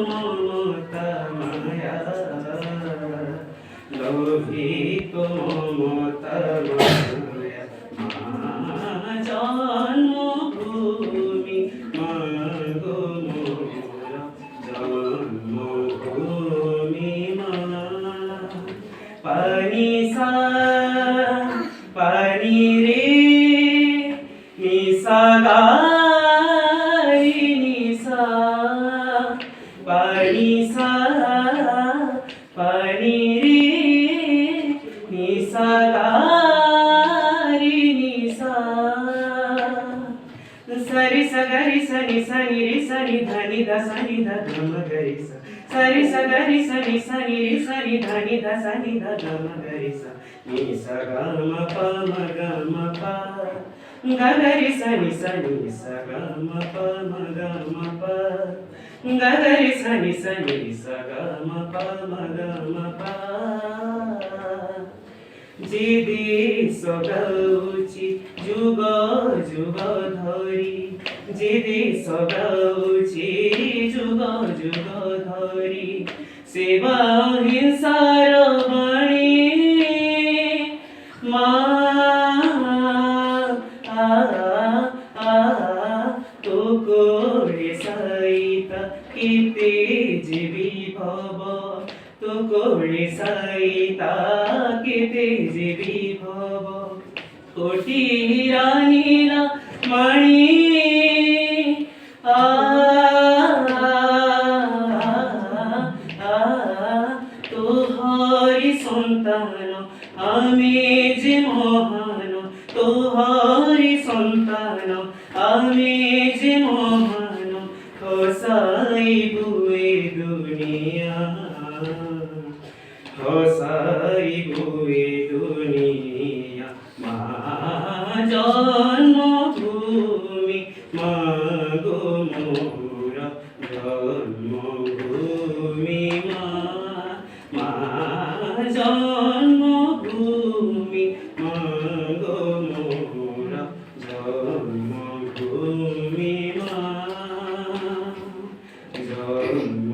মমতা মায়া লোভিত মমতা মায়া মা জন্মভূমি মা গো মোর জন্মভূমি মা পানি সা পানি রে নিসা গারি নিসা পানি সা পানি রে নিসা গারি নিসা సరి సగరి సని సని రి సని ధని ద సని ద గమ గరి స సరి సగరి సని సని రి సని ధని ద సని ద గమ గరి స ని స గమ ప మ గమ ప గగరి సని సని స గమ ప మ గమ ప గగరి సని సని స గమ ప మ గమ ప জিদি সগাউছি যুগ যুগ ধরি জিদি সগাউছি যুগ যুগ ধরি সেবা হিংসার বাণী মা তো করে সাইতা কিতে জীবি ভব তো করে সাইতা কেতে জীবি ভব কোটি রানীলা মণি তোহারি সন্তান আমি যে মহান তোহারি সন্তান আমি যে মহান খোসাই বুয়ে দুনিয়া খোসাই বুয়ে দুনিয়া মা জন্মভূমি মা গো মোর জন্মভূমি মা মা জন্মভূমি মা গো মোর জন্মভূমি মা জন্ম